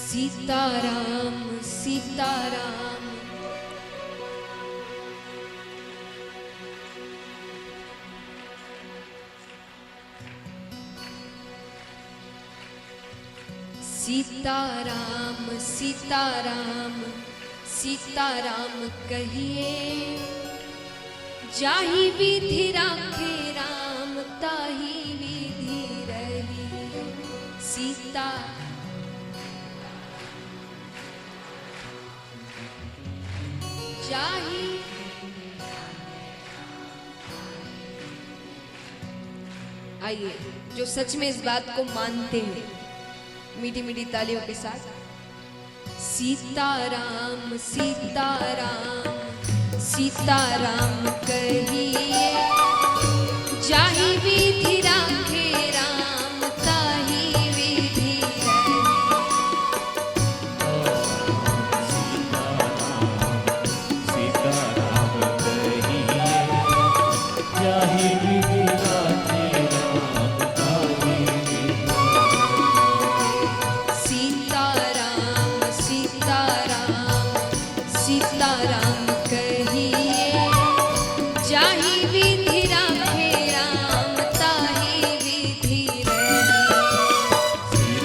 सीताराम सीताराम। सीताराम सीताराम सीताराम कहिए, जाहि विधि राखे राम ताहि विधि रही। सीता जाहि आइए जो सच में इस बात को मानते हैं मीठी मीठी तालियों के साथ। सीताराम सीताराम सीताराम कहिए, जाहि विधि राखे राम ताहि विधि रही। सीताराम कहिए, जाहि विधि राखे राम ताहि विधि। सीताराम सीताराम सीताराम कहिए, जाहि विधि राखे राम ताहि विधि रही।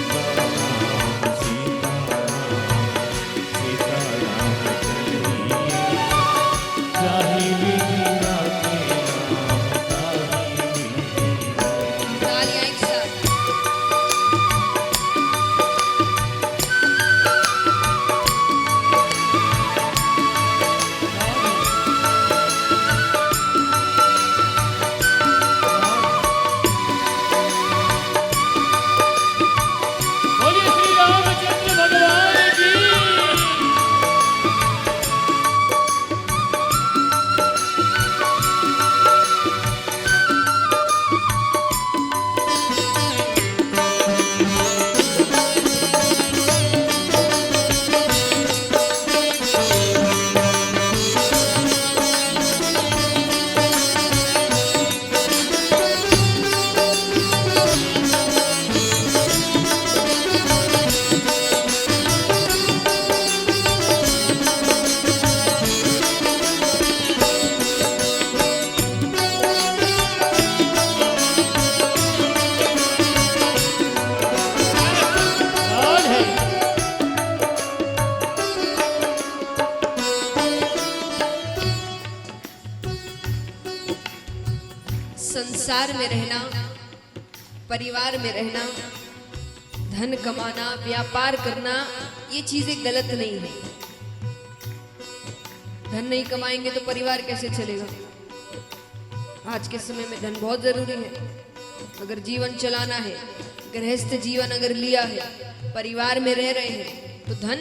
सीताराम कहिए, जाहि विधि राखे राम ताहि विधि। तालियां एक साथ। बोलिए श्री रामचंद्र भगवान की। राज है। संसार में रहना, परिवार में रहना, धन कमाना, व्यापार करना, ये चीजें गलत नहीं है। धन नहीं कमाएंगे तो परिवार कैसे चलेगा? आज के समय में धन बहुत जरूरी है। अगर जीवन चलाना है, गृहस्थ जीवन अगर लिया है, परिवार में रह रहे हैं, तो धन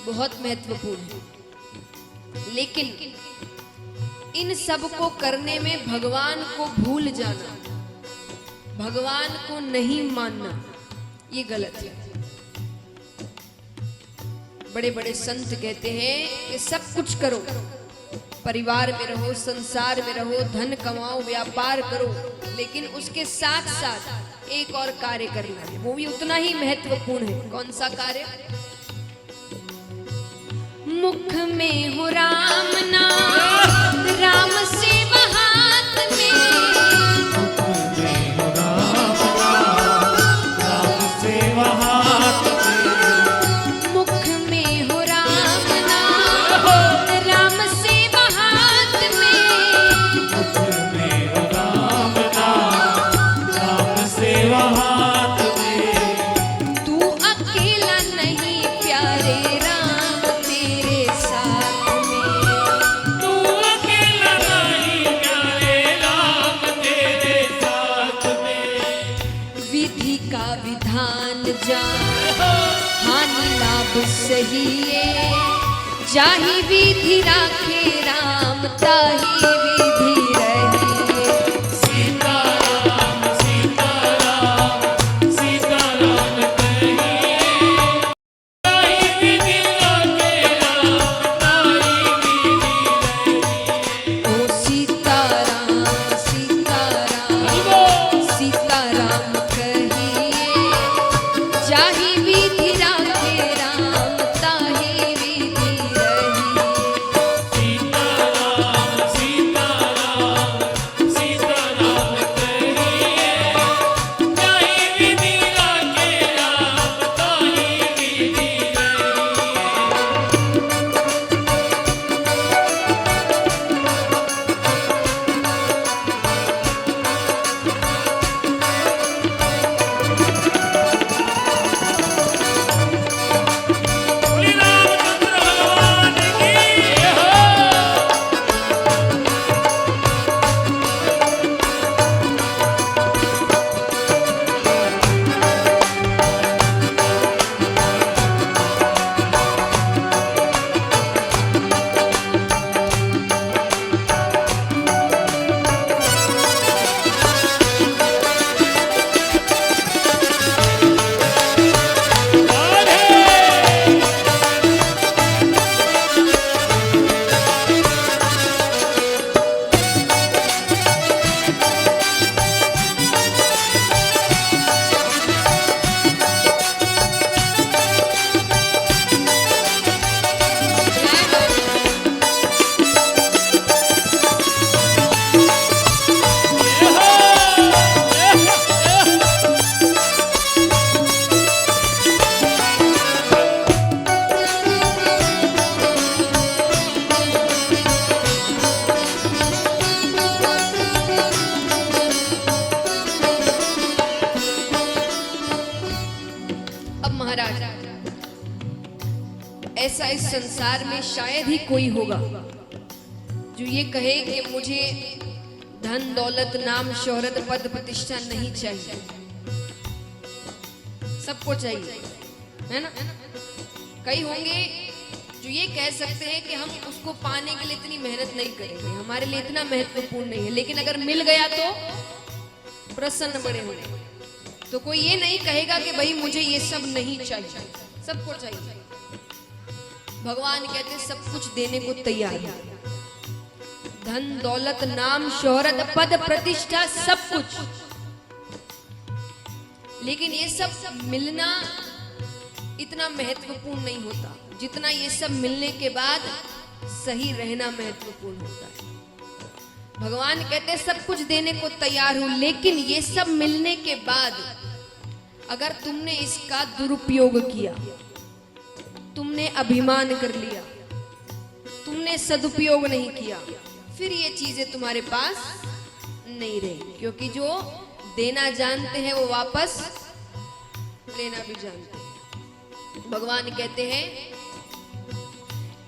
बहुत महत्वपूर्ण है। लेकिन इन सब को करने में भगवान को भूल जाना, भगवान को नहीं मानना, ये गलत है। बड़े बड़े संत कहते हैं कि सब कुछ करो, परिवार में रहो, संसार में रहो, धन कमाओ, व्यापार करो, लेकिन उसके साथ साथ एक और कार्य करना है, वो भी उतना ही महत्वपूर्ण है। कौन सा कार्य? मुख में हो राम नाम, राम सेवा हाथ में। राम सेवा हाथ में। मुख में हो राम नाम, राम सेवा हाथ में। मुख में राम नाम, राम सेवा हाथ में। तू अकेला नहीं प्यारे राम तेरे साथ में। तू अकेला नहीं प्यारे राम तेरे साथ में। विधि का विधान जान, हानि लाभ सही है। जाहि विधि राखे राम ताहि विधि रही। सीताराम सीताराम सीताराम कहिए, जाहि विधि राखे राम ताहि विधि रही। ओ सीताराम सीताराम सीताराम कहिए, जाहि विधि राखे राम अब महाराज, ऐसा इस संसार में शायद ही कोई होगा जो ये कहे कि मुझे धन दौलत नाम शोहरत पद प्रतिष्ठा नहीं चाहिए। सबको चाहिए, है ना? कई होंगे जो ये कह सकते हैं कि हम उसको पाने के लिए इतनी मेहनत नहीं करेंगे, हमारे लिए इतना महत्वपूर्ण नहीं है, लेकिन अगर मिल गया तो प्रसन्न बड़े होंगे। तो कोई ये नहीं कहेगा कि भाई मुझे ये सब नहीं चाहिए, सबको चाहिए। भगवान कहते हैं सब कुछ देने को तैयार है, धन दौलत नाम शोहरत पद प्रतिष्ठा सब कुछ, लेकिन ये सब मिलना इतना महत्वपूर्ण नहीं होता जितना ये सब मिलने के बाद सही रहना महत्वपूर्ण होता है। भगवान कहते हैं सब कुछ देने को तैयार हूं, लेकिन ये सब मिलने के बाद अगर तुमने इसका दुरुपयोग किया, तुमने अभिमान कर लिया, तुमने सदुपयोग नहीं किया, फिर ये चीजें तुम्हारे पास नहीं रहेगी। क्योंकि जो देना जानते हैं वो वापस लेना भी जानते हैं। भगवान कहते हैं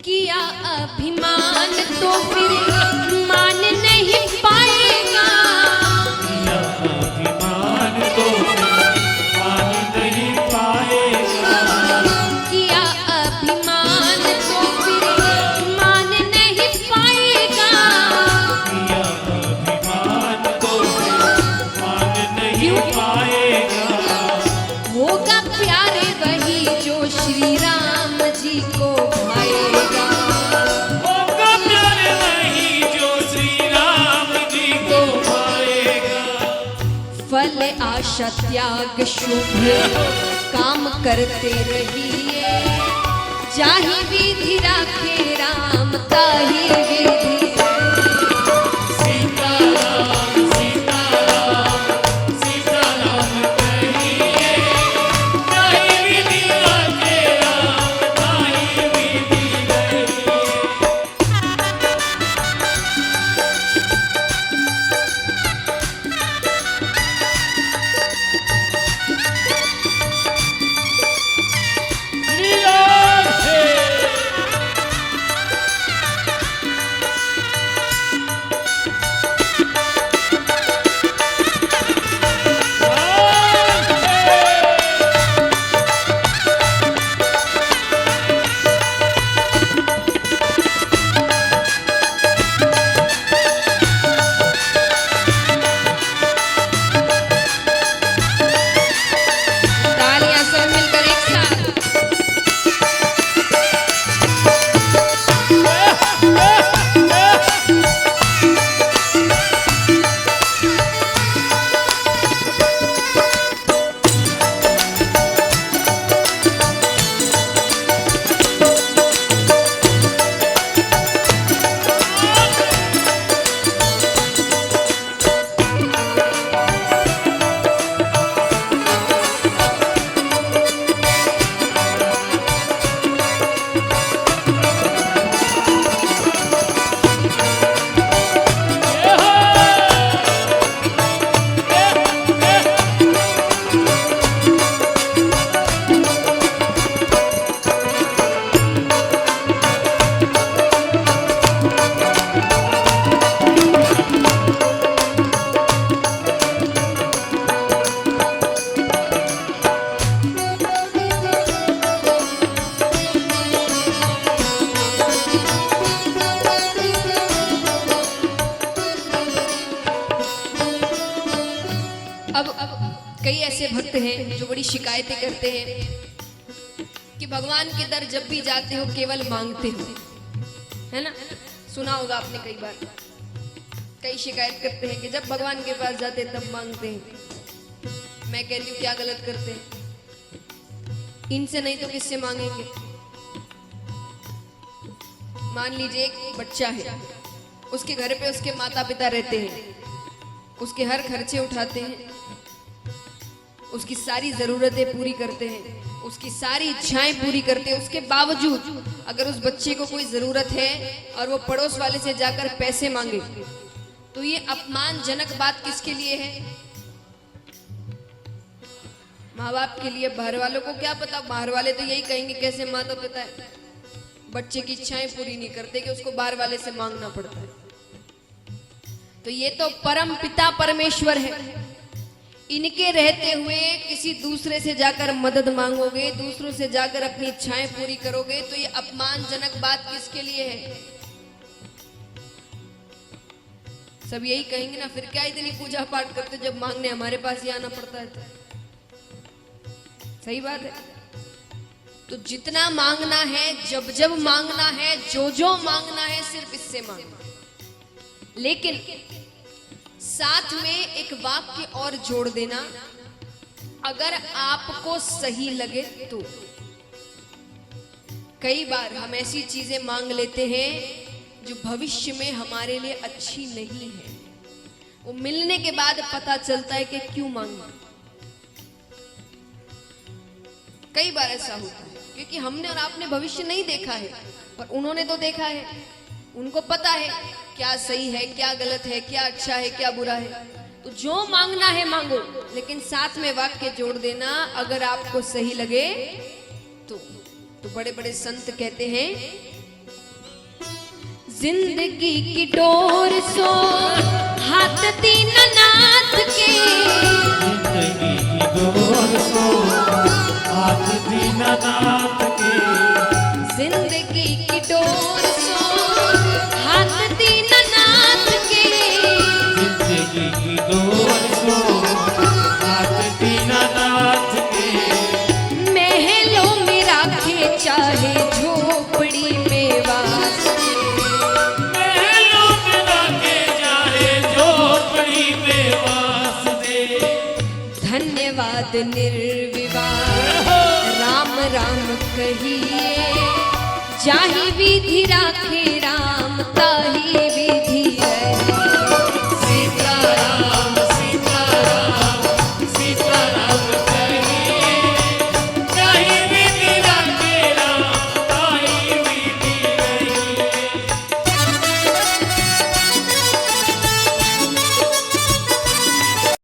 किया अभिमान तो फिर मान नहीं पाएगा, किया अभिमान तो मान नहीं पाएगा, किया अभिमान तो फिर मान नहीं पाएगा, किया अभिमान तो मान नहीं पाएगा। होगा प्यारे वही जो श्री राम जी को भाएगा, होगा प्यारे वही जो श्री राम जी को भाएगा। फल आशा त्याग शुभ काम करते रहिए, जाहि विधि राखे राम ताहि विधि। सीताराम सीताराम सीताराम कहिए, ताहि विधि राखे राम ताहि विधि रहिए। लीला है तालियां सब मिलकर एक साथ। अब कई ऐसे भक्त हैं जो बड़ी शिकायतें करते हैं कि भगवान के दर जब भी जाते हो केवल मांगते हो, है ना? सुना होगा आपने कई बार। कई शिकायत करते हैं कि जब भगवान के पास जाते तब मांगते हैं। मैं कहती हूँ क्या गलत करते हैं? इनसे नहीं तो किससे मांगेंगे? मान लीजिए एक बच्चा है, उसके घर पे उसके माता पिता रहते हैं, उसके हर खर्चे उठाते हैं, उसकी सारी जरूरतें पूरी करते हैं, उसकी सारी इच्छाएं पूरी करते हैं। उसके बावजूद अगर उस बच्चे को कोई जरूरत है और वो पड़ोस वाले से जाकर पैसे मांगे, तो ये अपमानजनक बात किसके लिए है? माँ बाप के लिए बाहर वालों को क्या पता, बाहर वाले तो यही कहेंगे कैसे माता पिता है बच्चे की इच्छाएं पूरी नहीं करते कि उसको बाहर वाले से मांगना पड़ता है। तो ये तो परम पिता परमेश्वर है, इनके रहते हुए किसी दूसरे से जाकर मदद मांगोगे, दूसरों से जाकर अपनी इच्छाएं पूरी करोगे, तो ये अपमानजनक बात किसके लिए है? सब यही कहेंगे ना, फिर क्या इतनी पूजा पाठ करते जब मांगने हमारे पास ही आना पड़ता है। तो सही बात है। तो जितना मांगना है, जब जब मांगना है, जो जो मांगना है, सिर्फ इससे मांगना। लेकिन साथ में एक वाक्य और जोड़ देना, अगर आपको सही लगे तो। कई बार हम ऐसी चीजें मांग लेते हैं जो भविष्य में हमारे लिए अच्छी नहीं है, वो मिलने के बाद पता चलता है कि क्यों मांगा। कई बार ऐसा होता है, क्योंकि हमने और आपने भविष्य नहीं देखा है, पर उन्होंने तो देखा है, उनको पता है क्या सही है, क्या गलत है, क्या अच्छा है, क्या बुरा है। तो जो मांगना है मांगो, लेकिन साथ में वाक्य जोड़ देना, अगर आपको सही लगे तो बड़े बड़े संत कहते हैं, जिंदगी की डोर सो हाथ दीनानाथ के, जिंदगी की डोर सो हाथ दीनानाथ के, जिंदगी की डोर सो हाथ दीनानाथ के, जिंदगी की डोर सो हाथ दीनानाथ के, महलों में राखे चाहे झोपड़ी में वास, महलों में राखे चाहे झोपड़ी में वास दे। धन्यवाद निर्विवाद राम राम कहिए, जाहि विधि राखे